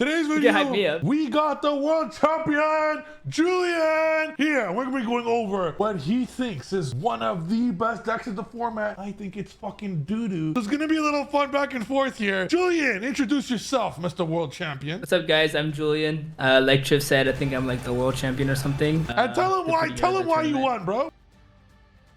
Today's You can hype me video, up. we got the world champion, Julien. Here, we're gonna be going over what he thinks is one of the best decks in the format. I think it's fucking doo-doo. So it's gonna be a little fun back and forth here. Julien, introduce yourself, Mr. World Champion. What's up, guys? I'm Julien. Like Trif said, I think I'm like the world champion or something. And tell him did why. pretty good Tell at him that why you tournament. won, bro.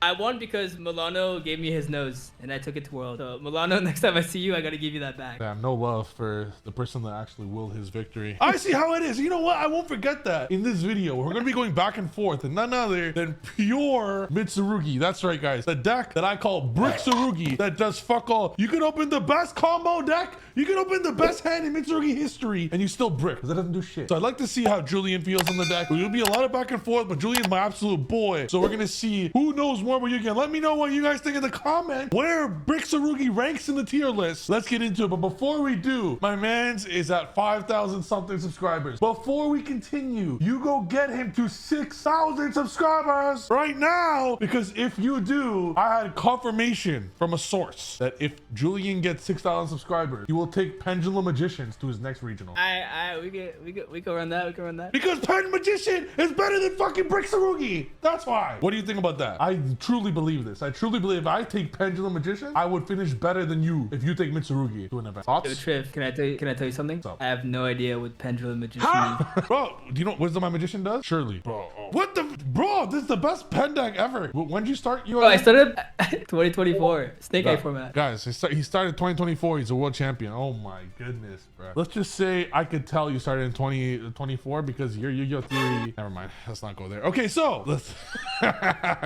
I won because Milano gave me his nose, and I took it to world. So Milano, next time I see you, I gotta give you that back. Damn, no love for the person that actually willed his victory. I see how it is. You know what? I won't forget that. In this video, we're gonna be going back and forth, and none other than pure Mitsurugi. That's right, guys. The deck that I call Bricksurugi that does fuck all. You can open the best combo deck. You can open the best hand in Mitsurugi history, and you still brick because it doesn't do shit. So I'd like to see how Julien feels on the deck. There'll be a lot of back and forth, but Julien's my absolute boy. So we're gonna see who knows more about Yu-Gi-Oh. Let me know what you guys think in the comments. Where Bricksurugi ranks in the tier list. Let's get into it. But before we do, my man's is at 5,000 something subscribers. Before we continue, you go get him to 6,000 subscribers right now. Because if you do, I had confirmation from a source that if Julien gets 6,000 subscribers, he will take Pendulum Magicians to his next regional. We can run that. We can run that. Because Pen Magician is better than fucking Bricksurugi. That's why. What do you think about that? I truly believe this. I truly believe if I take Pendulum Magician, I would finish better than you if you take Mitsurugi to an event. Thoughts? Yo, Trif, can I tell you something? What's up? I have no idea what Pendulum Magician means. Bro, do you know what Wisdom My Magician does? Surely. Bro. What the? Bro, this is the best pen deck ever. When did you start? Oh, I started 2024 Snake Eye format. Guys, he started 2024. He's a world champion. Oh my goodness, bro. Let's just say I could tell you started in 2024 because your Yu-Gi-Oh theory. Never mind. Let's not go there. Okay, so let's.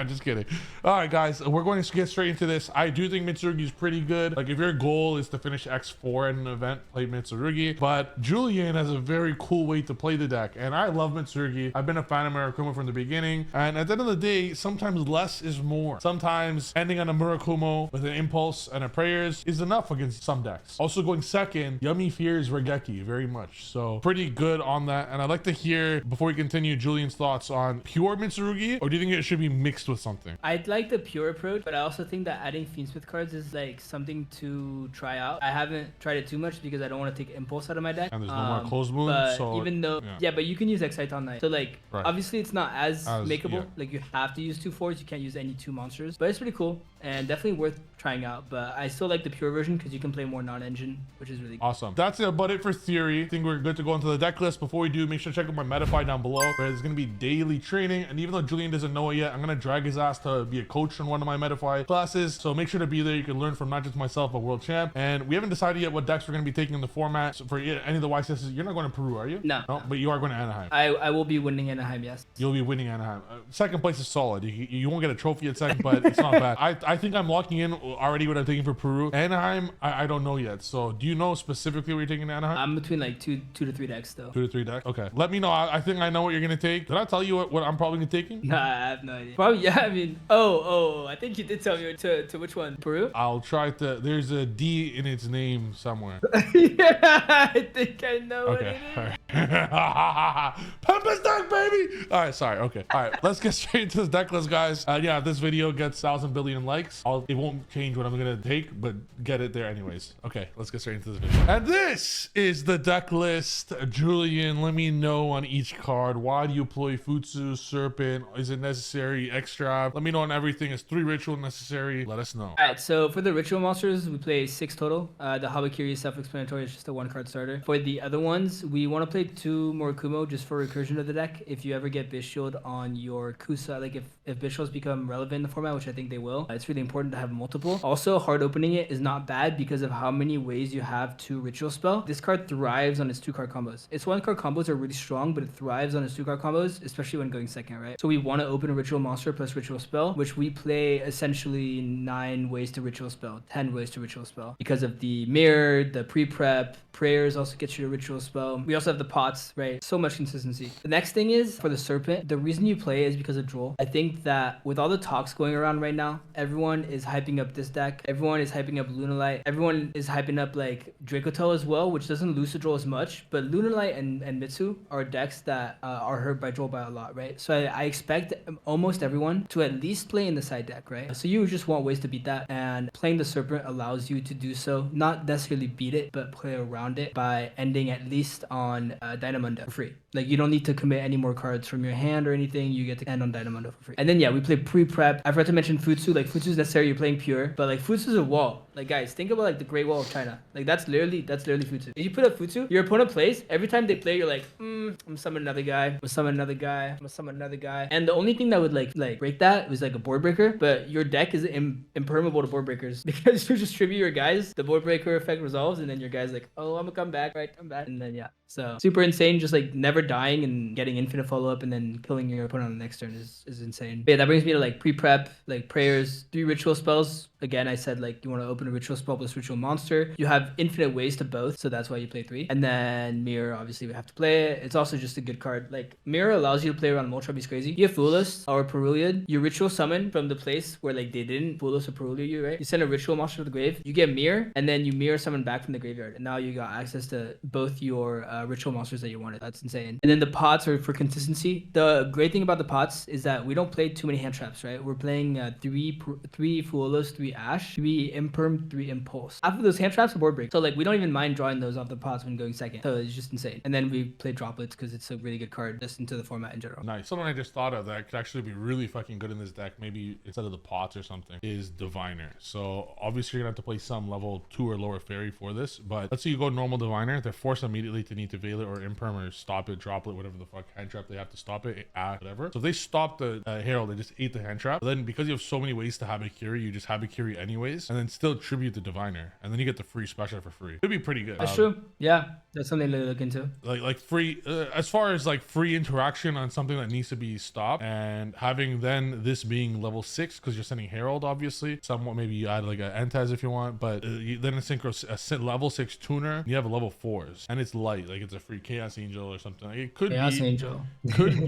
Just kidding. All right, guys, we're going to get straight into this. I do think Mitsurugi is pretty good. Like, if your goal is to finish X4 in an event, play Mitsurugi. But Julien has a very cool way to play the deck, and I love Mitsurugi. I've been a fan of Murakumo from the beginning, and at the end of the day, sometimes less is more. Sometimes ending on a Murakumo with an Impulse and a Prayers is enough against some decks. Also going second, Yummy fears Regeki very much. So pretty good on that. And I'd like to hear, before we continue, Julien's thoughts on pure Mitsurugi, or do you think it should be mixed with something? I'd like the pure approach, but I also think that adding Fiendsmith cards is like something to try out. I haven't tried it too much because I don't want to take Impulse out of my deck. And there's no more Closed Moon, but so even though, yeah, but you can use Excite all night. So like, right. Obviously it's not as makeable. Yeah. Like you have to use 2 4s. You can't use any 2 monsters, but it's pretty cool and definitely worth trying out. But I still like the pure version because you can play more non-engine, which is really cool. Awesome. That's about it for theory. I think we're good to go into the deck list. Before we do, make sure to check out my Metafy down below, where there's going to be daily training. And even though Julien doesn't know it yet, I'm going to drag his ass to be a coach in one of my Metafy classes. So make sure to be there. You can learn from not just myself, but world champ. And we haven't decided yet what decks we're going to be taking in the format. So for any of the YCSs, you're not going to Peru, are you? No. But you are going to Anaheim. I will be winning Anaheim, yes. You'll be winning Anaheim. Second place is solid. You won't get a trophy at second, but it's not bad. I think I'm locking in already what I'm taking for Peru. Anaheim, I don't know yet. So do you know specifically what you're taking to Anaheim? I'm between like two to three decks though. 2 to 3 decks? Okay. Let me know. I think I know what you're going to take. Did I tell you what I'm probably taking? Nah, I have no idea. Probably, yeah, I mean, I think you did tell me to which one? Peru? I'll try to. There's a D in its name somewhere. Yeah, I think I know what it Okay. is. All right. Pepper's deck, baby. All right. Sorry. Okay. All right. Let's get straight into this deck list, guys. Yeah, if this video gets 1,000 billion likes, it won't change what I'm going to take, but get it there anyways. Okay. Let's get straight into this video. And this is the deck list. Julien, let me know on each card. Why do you play Futsu, Serpent? Is it necessary? Extra? Let me know on everything. Is 3 ritual necessary? Let us know. Alright, so for the ritual monsters, we play 6 total. The Habakiri is self-explanatory. It's just a 1-card starter. For the other ones, we want to play 2 more Kumo just for recursion of the deck. If you ever get Bish Shield on your Kusa, like if Bish Shields become relevant in the format, which I think they will, it's really important to have multiple. Also, hard opening it is not bad because of how many ways you have to ritual spell. This card thrives on its 2-card combos. Its 1-card combos are really strong, but it thrives on its 2-card combos, especially when going second, right? So we want to open a ritual monster plus ritual spell, which we play essentially 9 ways to ritual spell, 10 ways to ritual spell. Because of the mirror, the pre-prep, prayers also gets you a ritual spell. We also have the pots, right? So much consistency. The next thing is for the serpent, it. The reason you play it is because of Droll. I think that with all the talks going around right now, everyone is hyping up this deck. Everyone is hyping up Lunalight. Everyone is hyping up like Dracotel as well, which doesn't lose to Droll as much. But Lunalight and Mitsu are decks that are hurt by Droll by a lot, right? So I expect almost everyone to at least play in the side deck, right? So you just want ways to beat that, and playing the Serpent allows you to do so. Not necessarily beat it, but play around it by ending at least on Dynamundo for free. Like you don't need to commit any more cards from your hand or anything. You get to end on Dynamundo for free. And then yeah, we play pre-prep. I forgot to mention Futsu. Like Futsu is necessary. You're playing pure, but like Futsu is a wall. Like guys, think about like the Great Wall of China. Like that's literally Futsu. If you put up Futsu, your opponent plays. Every time they play, you're like, I'm gonna summon another guy. I'm gonna summon another guy. I'm gonna summon another guy. And the only thing that would like break that was like a board breaker. But your deck is impermeable to board breakers because you just tribute your guys. The board breaker effect resolves, and then your guy's like, oh, I'm gonna come back, right? I'm back, and then yeah. So super insane. Just like never dying and getting infinite follow up and then killing your opponent on the next turn is insane. But yeah, that brings me to like pre-prep, like prayers, 3 ritual spells. Again, I said like you want to open a ritual spell plus ritual monster. You have infinite ways to both, so that's why you play 3. And then mirror, obviously we have to play it. It's also just a good card. Like mirror allows you to play around Moltres crazy. You have Foolus or Peruliad. You ritual summon from the place where like they didn't Foolus or Peruliad you, right? You send a ritual monster to the grave. You get mirror, and then you mirror summon back from the graveyard. And now you got access to both your ritual monsters that you wanted. That's insane. And then the pots are for consistency. The great thing about the pots is that we don't play too many hand traps, right? We're playing 3 Foolus, 3 Ash, 3 Imperm, 3 Impulse. After those hand traps are board break. So like we don't even mind drawing those off the pots when going second. So it's just insane. And then we play droplets because it's a really good card just into the format in general. Nice. Something I just thought of that could actually be really fucking good in this deck, maybe instead of the pots or something, is Diviner. So obviously you're gonna have to play some level 2 or lower fairy for this, but let's say you go normal Diviner, they're forced immediately to need to veil it or Imperm or stop it, droplet, whatever the fuck hand trap they have to stop it, whatever. So if they stop the Herald, they just ate the hand trap. But then because you have so many ways to Habakiri, you just Habakiri anyways, and then still tribute the Diviner, and then you get the free special for free. It'd be pretty good. That's true. Yeah, that's something to look into. Like free, as far as like free interaction on something that needs to be stopped, and having then this being level 6 because you're sending Herald, obviously. Somewhat maybe you add like an Entaz if you want, but then a synchro level 6 tuner, you have a level 4s, and it's light, like it's a free Chaos Angel or something. Like it could Chaos be Angel.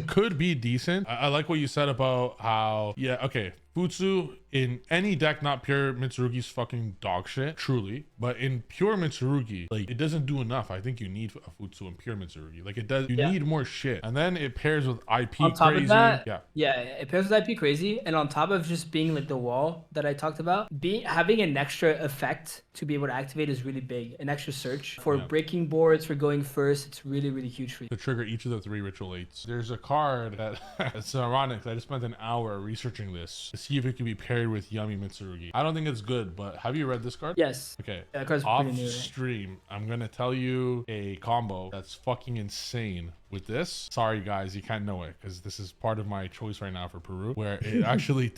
could be decent. I like what you said about how okay. Futsu in any deck, not pure Mitsurugi's fucking dog shit, truly. But in pure Mitsurugi, like it doesn't do enough. I think you need a Futsu in pure Mitsurugi. Like it does, you need more shit. And then it pairs with IP on top crazy. Of that, yeah, it pairs with IP crazy. And on top of just being like the wall that I talked about, having an extra effect to be able to activate is really big. An extra search for breaking boards, for going first. It's really, really huge for you. To trigger each of the 3 ritual 8s. There's a card that it's ironic. I just spent an hour researching this to see if it could be paired with Yummy Mitsurugi. I don't think it's good, but have you read this card? Yes. Okay. Yeah, that card's off pretty new, right? stream, I'm gonna tell you a combo that's fucking insane with this. Sorry guys, you can't know it because this is part of my choice right now for Peru, where it actually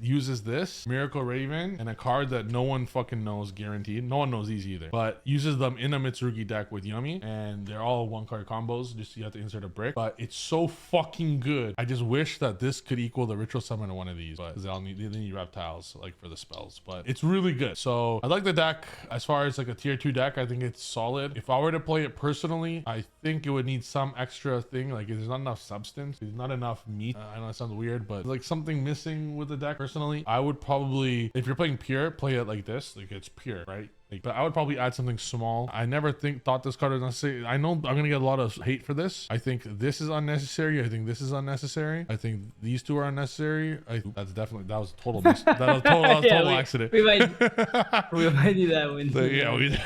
uses this Miracle Raven and a card that no one fucking knows, guaranteed. No one knows these either, but uses them in a Mitsurugi deck with Yummy, and they're all 1-card combos. Just you have to insert a brick, but it's so fucking good. I just wish that this could equal the ritual summon of one of these, but they need reptiles like for the spells, but it's really good. So I like the deck. As far as like a tier 2 deck, I think it's solid. If I were to play it personally, I think it would need some extra thing. Like there's not enough substance, there's not enough meat. I know it sounds weird, but like something missing with the deck. Personally, I would probably, if you're playing pure, play it like this. Like it's pure, right? Like, but I would probably add something small. I never thought this card was necessary. I know I'm gonna get a lot of hate for this. I think this is unnecessary. I think this is unnecessary. I think these 2 are unnecessary. That was a total that was total accident. We might need that one. So, yeah, we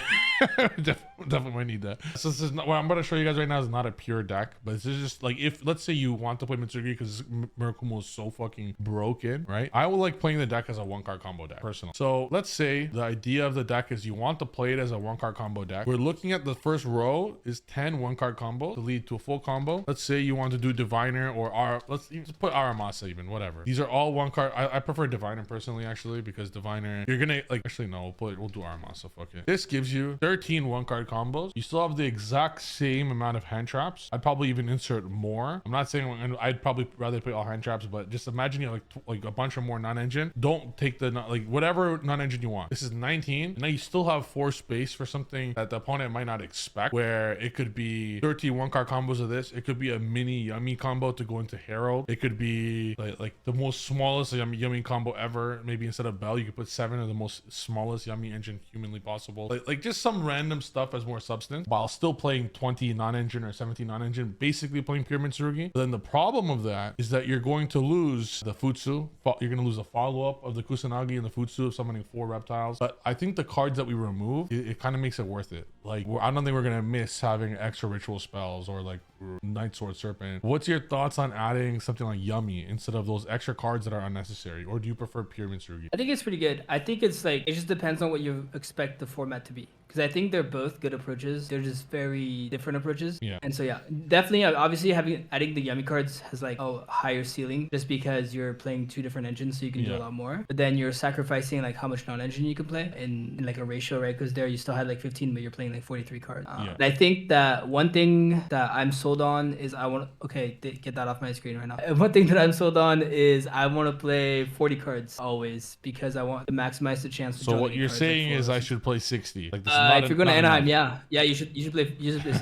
definitely might need that. So this is not what I'm going to show you guys right now is not a pure deck, but this is just like, if let's say you want to play Mitsurugi because Mirakumo is so fucking broken, right? I would like playing the deck as a 1-card combo deck personally. So let's say the idea of the deck is you want to play it as a 1-card combo deck. We're looking at the first row is 10 1-card combo to lead to a full combo. Let's say you want to do Diviner or let's put Aramasa even, whatever. These are all 1-card. I prefer Diviner personally, actually, because Diviner, you're gonna like, actually no, we'll do Aramasa, fuck it. This gives you 13 one-card combos. You still have the exact same amount of hand traps. I'd probably even insert more. I'm not saying I'd probably rather play all hand traps, but just imagine you have like a bunch of more non-engine. Don't take the like whatever non-engine you want. This is 19. And now you still have 4 space for something that the opponent might not expect, where it could be 13 one-card combos of this. It could be a mini yummy combo to go into Herald. It could be like the most smallest yummy combo ever. Maybe instead of Bell, you could put 7 of the most smallest yummy engine humanly possible. Like just some random stuff as more substance, while still playing 20 non-engine or 17 non-engine, basically playing pure Mitsurugi. But then the problem of that is that you're going to lose the Futsu. You're going to lose the follow-up of the Kusanagi and the Futsu of summoning 4 reptiles. But I think the cards that we remove, it kind of makes it worth it. Like, I don't think we're going to miss having extra ritual spells or like Night Sword Serpent. What's your thoughts on adding something like Yummy instead of those extra cards that are unnecessary? Or do you prefer pure Mitsurugi? I think it's pretty good. I think it's like, it just depends on what you expect the format to be. Because I think they're both good approaches. They're just very different approaches. Yeah. And so yeah, definitely, obviously adding the Yummy cards has like a higher ceiling just because you're playing 2 different engines, so you can do a lot more. But then you're sacrificing like how much non-engine you can play in like a ratio, right? Because there you still had like 15, but you're playing like 43 cards. And I think that one thing that I'm sold on is get that off my screen right now. One thing that I'm sold on is I want to play 40 cards always because I want to maximize the chance. So what you're saying is I should play 60. Like this. If you're going to Anaheim, you should play 60.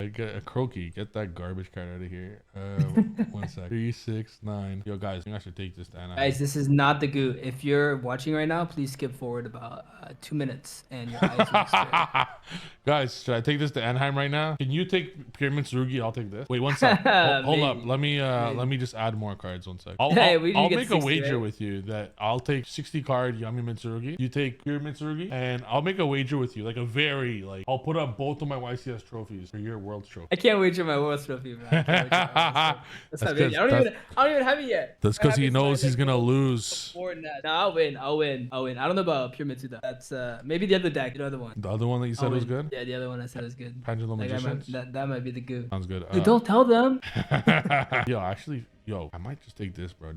Get a Croaky, get that garbage card out of here. 1 sec. 3, 6, 9. Yo guys, I think I should take this to Anaheim. Guys, this is not the goot. If you're watching right now, please skip forward about 2 minutes and your eyes will stare. Guys, should I take this to Anaheim right now? Can you take Pure Mitsurugi? I'll take this. Wait, 1 sec. Hold up. Let me just add more cards. 1 sec. I'll make a wager with you that I'll take 60 card Yummy Mitsurugi. You take Pure Mitsurugi, and I'll make a wager with you, like I'll put up both of my YCS trophies for your World's Trophy. I can't wager my World's Trophy, man. I don't even have it yet. That's because he knows he's gonna lose. No, I'll win. I don't know about Pure Mitsu though. That's maybe the other deck, the other one. The other one that you said was good? Yeah, the other one I said is good. Pendulum Magicians? That might be the good. Sounds good. Don't tell them. Yo, I might just take this, bro.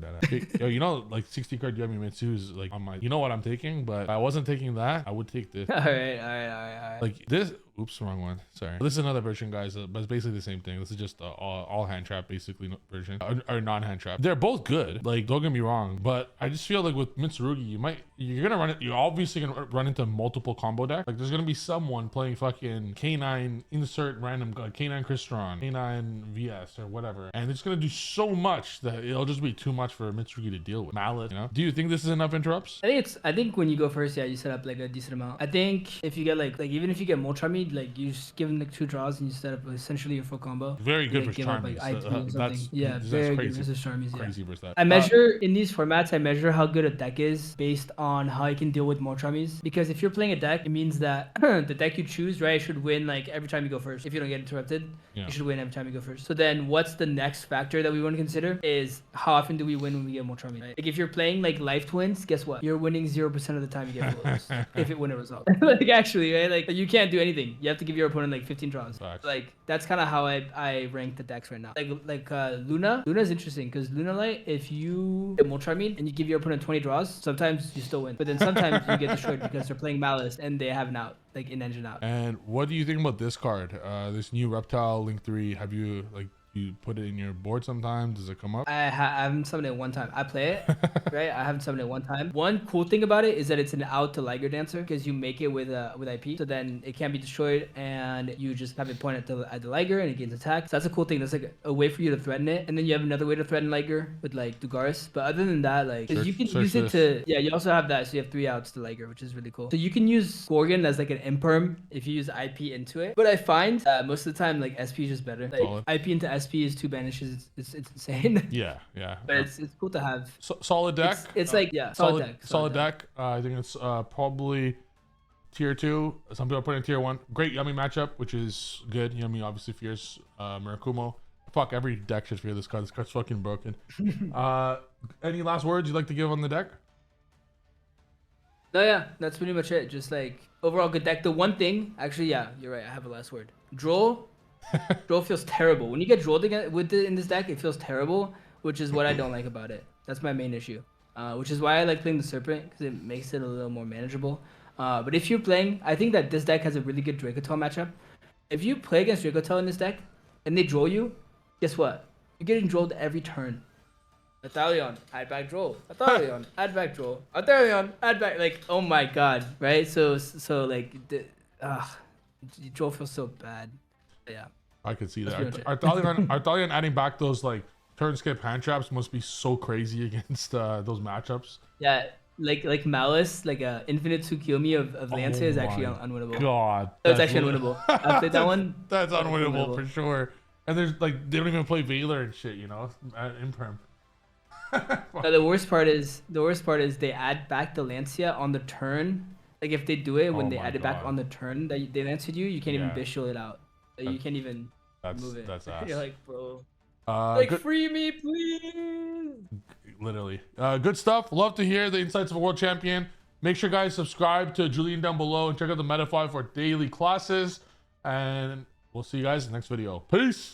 Yo, you know, like 60 card Yummy Mitsu is like on my. You know what I'm taking, but if I wasn't taking that, I would take this. All right. Like this. Oops, wrong one. Sorry. This is another version, guys, but it's basically the same thing. This is just all hand trap, basically version or non-hand trap. They're both good. Like, don't get me wrong, but I just feel like with Mitsurugi, you're obviously gonna run into multiple combo deck. Like, there's gonna be someone playing fucking K9 insert random K9 Crystron, K9 VS or whatever, and it's gonna do so much that it'll just be too much for Mitsurugi to deal with. Mallet, you know? Do you think this is enough interrupts? I think when you go first, you set up like a decent amount. I think if you get like even if you get Moltrami, like you just give them like 2 draws and you set up essentially your full combo. Very good for Charmies. Very good versus Charmies. Crazy versus that. I measure in these formats. I measure how good a deck is based on how I can deal with Moltramis. Because if you're playing a deck, it means that the deck you choose, right, should win like every time you go first. If you don't get interrupted, you should win every time you go first. So then, what's the next factor that we want to consider is how often do we win when we get Moltrami? Right? Like if you're playing like Life Twins, guess what? You're winning 0% of the time you get blows if it win a result. Like actually, right? Like you can't do anything. You have to give your opponent like 15 draws. Facts. Like that's kind of how I rank the decks right now. Like Luna is interesting because Luna Light, if you get Moltramine and you give your opponent 20 draws, sometimes you still win, but then sometimes you get destroyed because they're playing Malice and they have an out, like in engine out. And what do you think about this card? This new Reptile Link 3. Have you you put it in your board sometimes? Does it come up? I haven't summoned it one time. I play it, right? I haven't summoned it one time. One cool thing about it is that it's an out to Liger Dancer because you make it with IP. So then it can't be destroyed and you just have it pointed at the Liger and it gains attack. So that's a cool thing. That's like a way for you to threaten it. And then you have another way to threaten Liger with like Dugaris. But other than that, like you can use it to, you also have that. So you have 3 outs to Liger, which is really cool. So you can use Gorgon as like an imperm if you use IP into it. But I find most of the time like SP is just better. Like IP into SP is 2 banishes. It's insane. Yeah. But it's cool to have. Solid deck. It's like solid deck. I think it's probably tier 2. Some people are putting tier 1. Great Yummy matchup, which is good. Yummy obviously fears Murakumo. Fuck, every deck should fear this card. This card's fucking broken. Any last words you'd like to give on the deck? No, yeah, that's pretty much it. Just like overall good deck. The one thing, actually, yeah, you're right. I have a last word. Draw feels terrible. When you get drawn in this deck, it feels terrible, which is what I don't like about it. That's my main issue. Which is why I like playing the Serpent, because it makes it a little more manageable. But if you're playing, I think that this deck has a really good Dracotel matchup. If you play against Dracotel in this deck and they draw you, guess what? You're getting drawn every turn. Athalion, add back draw. Athalion, add back draw. Athalion, add back. Like, oh my god, right? So like, the draw feels so bad. Yeah. I could see that. Let's be Arthalion adding back those like turn skip hand traps must be so crazy against those matchups. Yeah, like Malice, like a infinite Tsukiyomi of Lancia is actually unwinnable. God, That's actually unwinnable. I played that one. That's unwinnable for sure. And there's like they don't even play Veiler and shit, you know, Imperm. No, the worst part is they add back the Lancia on the turn. Like if they do it when they add it back on the turn that they lancied you, you can't even visual it out. You can't even move it. That's ass. You're like, bro. Like, good, free me, please. literally. Good stuff. Love to hear the insights of a world champion. Make sure guys subscribe to Julien down below and check out the Meta 5 for daily classes. And we'll see you guys in the next video. Peace.